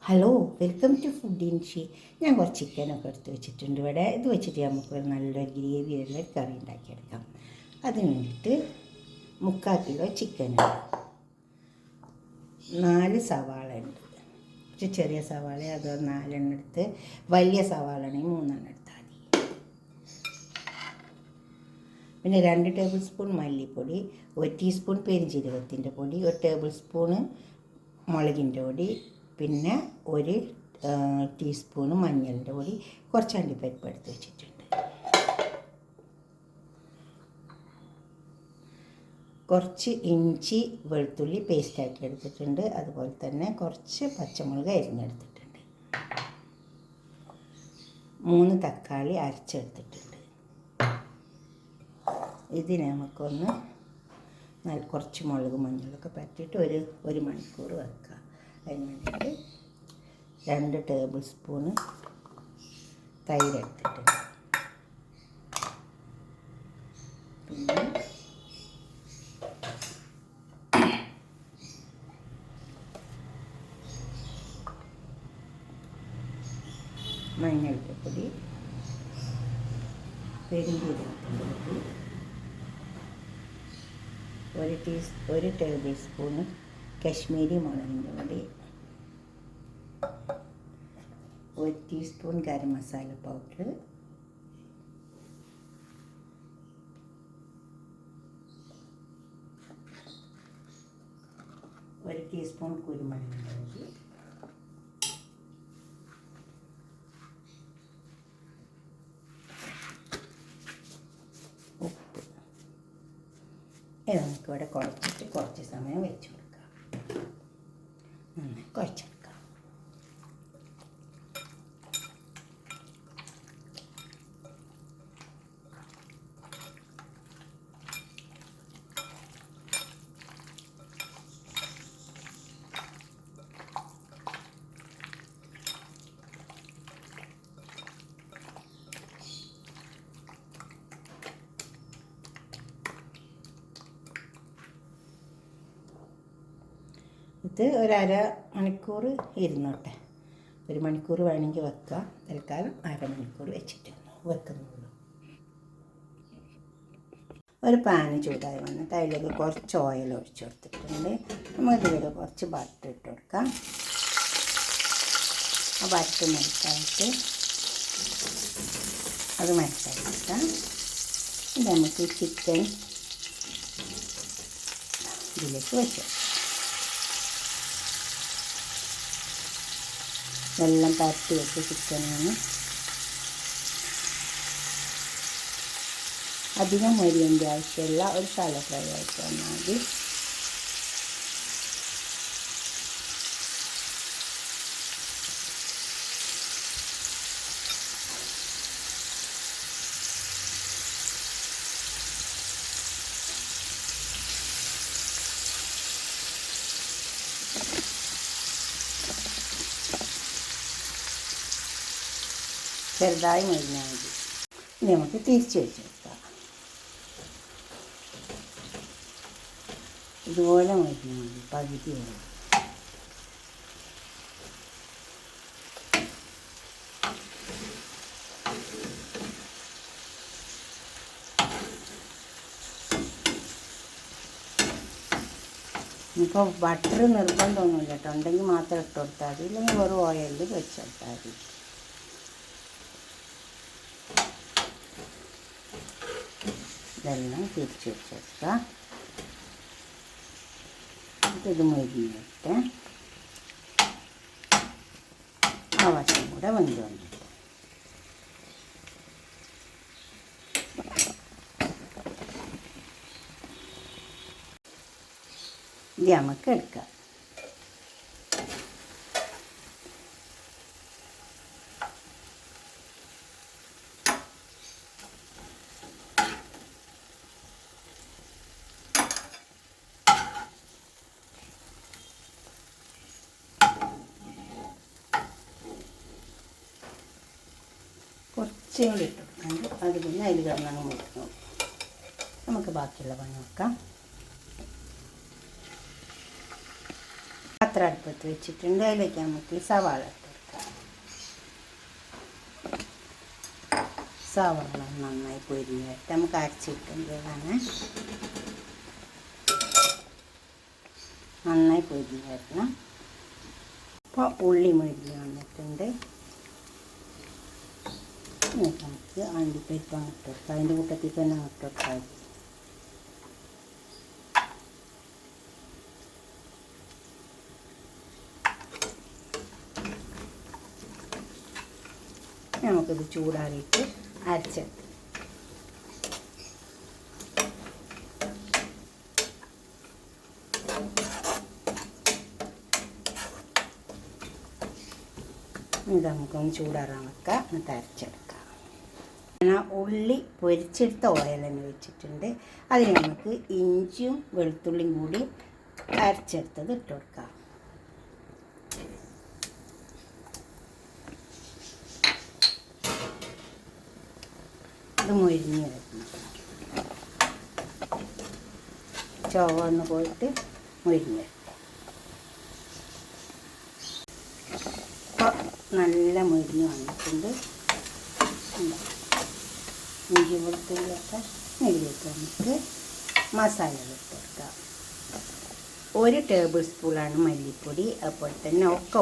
Hello, welcome to food ഇൻഷി. ഞാൻ കുറച്ച് ചിക്കനൊക്കെ എടുത്ത് വെച്ചിട്ടുണ്ട് ഇവിടെ. ഇത് വെച്ചിട്ട് നമുക്കൊരു നല്ലൊരു ഗ്രേവിയുള്ള കറി ഉണ്ടാക്കിയെടുക്കാം. അതിന് വേണ്ടിയിട്ട് 3/4 കിലോ ചിക്കനുണ്ട്, 4 സവാള ഉണ്ട്. കുറച്ച് ചെറിയ സവാള അത് 4 എടുത്ത്, വലിയ സവാള ആണെങ്കിൽ 3 എടുത്താൽ മതി. പിന്നെ 2 ടേബിൾ സ്പൂൺ മല്ലിപ്പൊടി, 1 ടീസ്പൂൺ പെരിഞ്ജീരകത്തിൻ്റെ പൊടി, 1 ടേബിൾ സ്പൂണ് മുളകിൻ്റെ പൊടി, പിന്നെ 1 ടീസ്പൂണ് മഞ്ഞളിൻ്റെ പൊടി, കുറച്ച് അണ്ടിപ്പരിപ്പ് എടുത്ത് വെച്ചിട്ടുണ്ട്. കുറച്ച് ഇഞ്ചി വെളുത്തുള്ളി പേസ്റ്റാക്കി എടുത്തിട്ടുണ്ട്. അതുപോലെ തന്നെ കുറച്ച് പച്ചമുളക് അരിഞ്ഞെടുത്തിട്ടുണ്ട്. 3 തക്കാളി അരച്ചെടുത്തിട്ടുണ്ട്. ഇതിനെ നമുക്കൊന്ന് കുറച്ച് മുളക് മഞ്ഞളൊക്കെ പറ്റിയിട്ട് ഒരു മണിക്കൂർ വെക്കുക. അതിന് വേണ്ടിയിട്ട് 2 ടേബിൾ സ്പൂണ് തൈര് എടുത്തിട്ടുണ്ട്. പിന്നെ മഞ്ഞൾപ്പൊടി, പെരിഞ്ജീരകത്തിൻ്റെ പൊടി, 1 ടേബിൾ സ്പൂണ് കശ്മീരി മുളകിൻ്റെ പൊടി, 1 ടീസ്പൂൺ ഗരം മസാല പൗഡർ, ഒരു ടീസ്പൂൺ കുരുമുളകിൻ്റെ പൊടി, ഉപ്പ്. ഇത് നമുക്കിവിടെ കുഴച്ചിട്ട് കുറച്ച് സമയം വെച്ച് കൊടുക്കാം. നന്നായി കുഴച്ചെടുക്കാം. ഇത് 1/2 മണിക്കൂർ ഇരുന്നോട്ടെ. 1 മണിക്കൂർ വേണമെങ്കിൽ വെക്കാം. തൽക്കാലം 1/2 മണിക്കൂർ വെച്ചിട്ട് വെക്കുന്നുള്ളൂ. ഒരു പാന് ചൂടായി വന്നിട്ട് അതിലേക്ക് കുറച്ച് ഓയിൽ ഒഴിച്ച് കൊടുത്തിട്ടുണ്ട്. നമുക്കിതിലേക്ക് കുറച്ച് ബട്ടർ ഇട്ട് കൊടുക്കാം. ആ ബട്ടർ മെൽറ്റായിട്ട് അത് മെൽറ്റായിട്ടാം. ഇത് നമുക്ക് ചിക്കൻ ഇതിലേക്ക് വെച്ച് എല്ലാം പരത്തി വെച്ച് ചിക്കനാണ്. അധികം മൊരിയേണ്ട ആവശ്യമില്ല, ഒരു ശാലോ ഫ്രൈ ആയിട്ട് വന്നാൽ മതി. ചെറുതായി മരിഞ്ഞാൽ മതി. ഇനി നമുക്ക് തിരിച്ച് വെച്ച് കൊടുക്കാം. ഇതുപോലെ മരിഞ്ഞാൽ മതി, പകുതി വരെ. ഇപ്പോൾ ബട്ടർ നിർബന്ധമൊന്നുമില്ല കേട്ടോ, ഉണ്ടെങ്കിൽ മാത്രം ഇട്ട് കൊടുത്താൽ മതി, ഇല്ലെങ്കിൽ വെറും ഓയിലിൽ വെച്ചെടുത്താൽ മതി. ഇതെല്ലാം തിരിച്ച് വെച്ചെടുക്കുക. ഇത് മൊരിഞ്ഞിട്ട് ആ വശം കൂടെ വെന്ത് വന്നിട്ട് ഇത് നമുക്ക് എടുക്കാം. കുറച്ച് കൂടി ഇട്ട് കൊടുക്കാണ്ട് അത് പിന്നെ അതിൽ കിടന്നങ്ങ് മുറിഞ്ഞു. നമുക്ക് ബാക്കിയുള്ള പണി നോക്കാം. പാത്രം അടുപ്പത്ത് വെച്ചിട്ടുണ്ട്. അതിലേക്ക് നമുക്ക് സവാള ഇട്ട് കൊടുക്കാം. സവാള നന്നായി പൊരിഞ്ഞ് വരട്ടെ. നമുക്ക് അരച്ചിട്ടുള്ളതാണ്. നന്നായി പൊരിഞ്ഞ് വരണം. അപ്പോൾ ഉള്ളി മൊരിഞ്ഞ് വന്നിട്ടുണ്ട്. നമുക്ക് അണ്ടിപ്പരിപ്പ് അങ്ങോട്ട് കൊടുക്കാം. അതിൻ്റെ കൂട്ടത്തിൽ തന്നെ അങ്ങോട്ട് കൊടുക്കാം. നമുക്കിത് ചൂടാറിയിട്ട് അരച്ചെടുക്കാം. ഇത് നമുക്കൊന്ന് ചൂടാറാൻ വെക്കാം. എന്നിട്ട് അരച്ചെടുക്കാം. ഞാൻ ഉള്ളി പൊരിച്ചെടുത്ത ഓയിൽ തന്നെ വെച്ചിട്ടുണ്ട്. അതിന് നമുക്ക് ഇഞ്ചിയും വെളുത്തുള്ളിയും കൂടി അരച്ചെടുത്തത് ഇട്ട് കൊടുക്കാം. ഇത് മൊരിഞ്ഞ് വരണം. ചുവന്ന് പോയിട്ട് മൊരിഞ്ഞ് വരണം. അപ്പോൾ നല്ല മൊരിഞ്ഞ് വന്നിട്ടുണ്ട്. ഇഞ്ചി വെളുത്തുള്ളിയൊക്കെ ഇതിലേക്ക് നമുക്ക് മസാലകൾ ഇട്ട് കൊടുക്കാം. 1 ടേബിൾ സ്പൂണാണ് മല്ലിപ്പൊടി. അതുപോലെ തന്നെ ഒക്കെ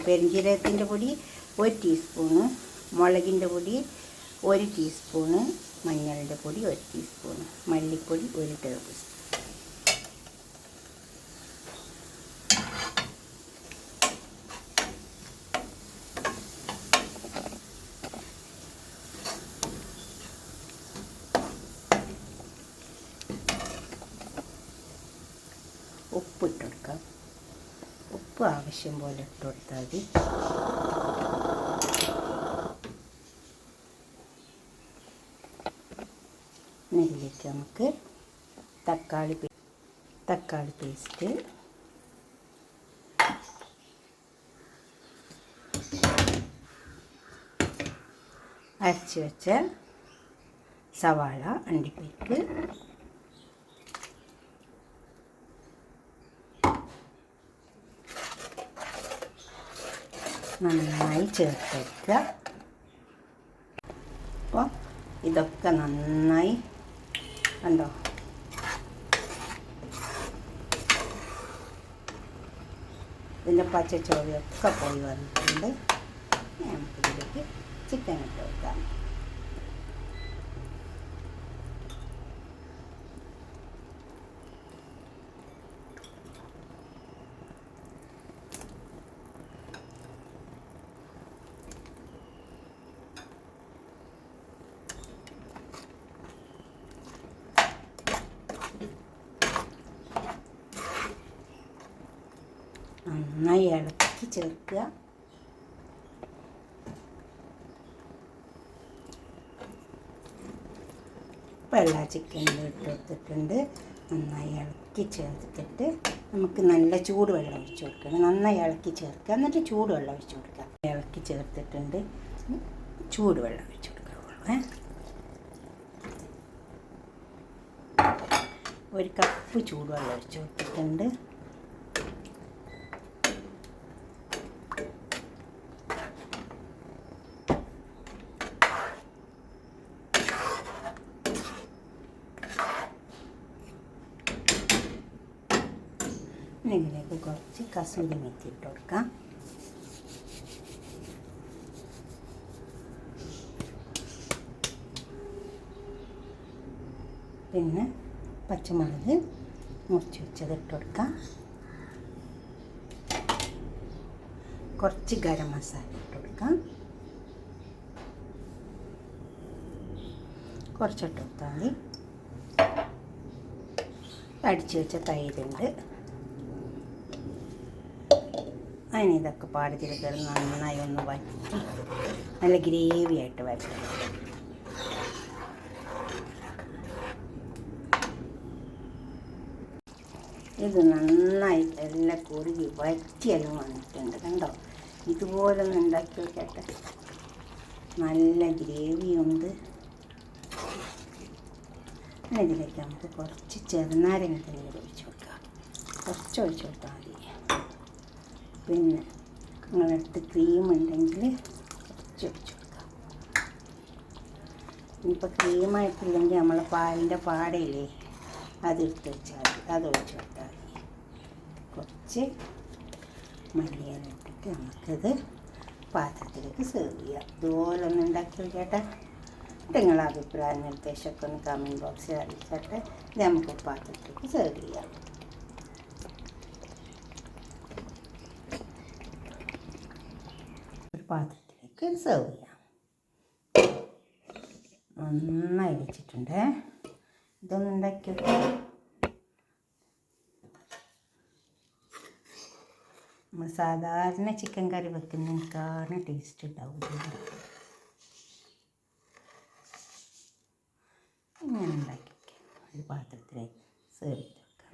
പെരുംജീരകത്തിൻ്റെ പൊടി 1 ടീസ്പൂണ്, മുളകിൻ്റെ പൊടി 1 ടീസ്പൂണ്, മഞ്ഞളിൻ്റെ പൊടി 1 ടീസ്പൂണ്, മല്ലിപ്പൊടി 1 ടേബിൾ സ്പൂൺ. ഉപ്പ് ഇട്ട് കൊടുക്കാം. ഉപ്പ് ആവശ്യം പോലെ ഇട്ട് കൊടുത്താൽ മതി. ഇതിലേക്ക് നമുക്ക് തക്കാളി പേസ്റ്റ്, അരച്ച് വെച്ച സവാള, അണ്ടിപ്പരിപ്പ്, നന്നായി ചേർത്തെടുക്കുക. അപ്പോൾ ഇതൊക്കെ നന്നായി കണ്ടോ ഇതിൻ്റെ പച്ചച്ചോവയൊക്കെ പോയി വന്നിട്ടുണ്ട്. നമുക്കിതിലേക്ക് ചിക്കൻ ഇട്ട് വെക്കാം. നന്നായി ഇളക്കി ചേർക്കുക. ഇപ്പോൾ എല്ലാ ചിക്കനിലും ഇട്ട് കൊടുത്തിട്ടുണ്ട്. നന്നായി ഇളക്കി ചേർത്തിട്ട് നമുക്ക് നല്ല ചൂടുവെള്ളം ഒഴിച്ച് കൊടുക്കണം. നന്നായി ഇളക്കി ചേർക്കുക. എന്നിട്ട് ചൂടുവെള്ളം ഒഴിച്ച് കൊടുക്കുക. ഇളക്കി ചേർത്തിട്ടുണ്ട്. ചൂടുവെള്ളം ഒഴിച്ച് കൊടുക്കുക. 1 കപ്പ് ചൂടുവെള്ളം ഒഴിച്ച് കൊടുത്തിട്ടുണ്ട്. ഇതിലേക്ക് കുറച്ച് കസൂരി മെത്തി ഇട്ട് കൊടുക്കാം. പിന്നെ പച്ചമുളക് മുറിച്ച് വെച്ചത് ഇട്ട് കൊടുക്കാം. കുറച്ച് ഗരം മസാല ഇട്ട് കൊടുക്കാം. കുറച്ചിട്ട് കൊടുത്താൽ മതി. അടിച്ച് വെച്ച തൈരുണ്ട്. അതിന് ഇതൊക്കെ പാടത്തിൽ കയറി നന്നായി ഒന്ന് വറ്റി നല്ല ഗ്രേവി ആയിട്ട് വരട്ടെ. ഇത് നന്നായി എല്ലാം കുറുകി വറ്റിയെല്ലാം വന്നിട്ടുണ്ട്. കണ്ടോ? ഇതുപോലെ ഒന്ന് ഉണ്ടാക്കി വെക്കട്ടെ. നല്ല ഗ്രേവിയുണ്ട്. ഇതിലേക്ക് നമുക്ക് കുറച്ച് ചെറുനാരങ്ങ നീര് ഒഴിച്ച് കൊടുക്കാം. കുറച്ച് ഒഴിച്ച് കൊടുത്താൽ മതി. പിന്നെ നിങ്ങളടുത്ത് ക്രീം ഉണ്ടെങ്കിൽ കുറച്ച് ഒഴിച്ച് കൊടുക്കാം. ഇനിയിപ്പോൾ ക്രീമായിട്ടില്ലെങ്കിൽ നമ്മൾ പാലിൻ്റെ പാടയില്ലേ അതെടുത്ത് വെച്ചാൽ മതി, അതൊഴിച്ച് കൊടുത്താൽ മതി. കുറച്ച് മല്ലിയില ഇട്ടിട്ട് നമുക്കത് പാത്രത്തിലേക്ക് സെർവ് ചെയ്യാം. ഇതുപോലെ ഒന്ന് ഉണ്ടാക്കി നോക്കട്ടെ. നിങ്ങളുടെ അഭിപ്രായം നിർദ്ദേശമൊക്കെ ഒന്ന് കമൻറ്റ് ബോക്സിൽ അറിയിച്ചട്ടെ. ഇത് നമുക്ക് പാത്രത്തിലേക്ക് സെർവ് ചെയ്യാം. ഒരു പാത്രത്തിലേക്ക് സെർവ് ചെയ്യാം. നന്നായി വെച്ചിട്ടുണ്ട്. ഇതൊന്നും ഉണ്ടാക്കി വെക്കാം. നമ്മൾ സാധാരണ ചിക്കൻ കറി വെക്കുന്നതിനേക്കാളും ടേസ്റ്റ് ഉണ്ടാവും. ഇങ്ങനെ ഉണ്ടാക്കി വെക്കാം. ഒരു പാത്രത്തിലേക്ക് സെർവ് ചെയ്ത് വെക്കാം.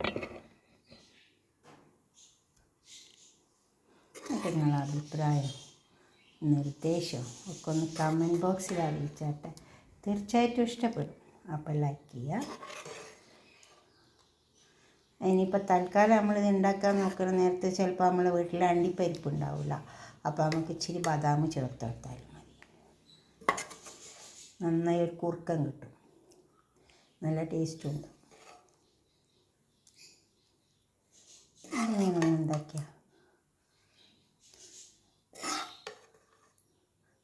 എന്നിട്ട് നിങ്ങളുടെ അഭിപ്രായം നിർദ്ദേശം ഒക്കെ ഒന്ന് കമൻറ്റ് ബോക്സിൽ അറിയിച്ചാട്ടെ. തീർച്ചയായിട്ടും ഇഷ്ടപ്പെടും. അപ്പോൾ ലൈക്ക് ചെയ്യുക. ഇനിയിപ്പോൾ തൽക്കാലം നമ്മളിത് ഉണ്ടാക്കാൻ നോക്കുന്ന നേരത്തെ ചിലപ്പോൾ നമ്മളെ വീട്ടിൽ അണ്ടിപ്പരിപ്പ് ഉണ്ടാവില്ല. അപ്പോൾ നമുക്ക് ഇച്ചിരി ബദാം ചേർത്ത് കൊടുത്താലും മതി. നന്നായി ഒരു കുറുക്കം കിട്ടും, നല്ല ടേസ്റ്റും ഉണ്ട്. ഇങ്ങനെ ഉണ്ടാക്കിയാൽ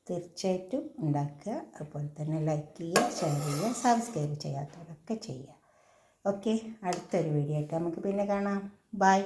തീർച്ചയായിട്ടും ഉണ്ടാക്കുക. അതുപോലെ തന്നെ ലൈക്ക് ചെയ്യുക, ഷെയർ ചെയ്യുക, സബ്സ്ക്രൈബ് ചെയ്യാത്തവരൊക്കെ ചെയ്യുക. ഓക്കെ, അടുത്തൊരു വീഡിയോ ആയിട്ട് നമുക്ക് പിന്നെ കാണാം. ബൈ.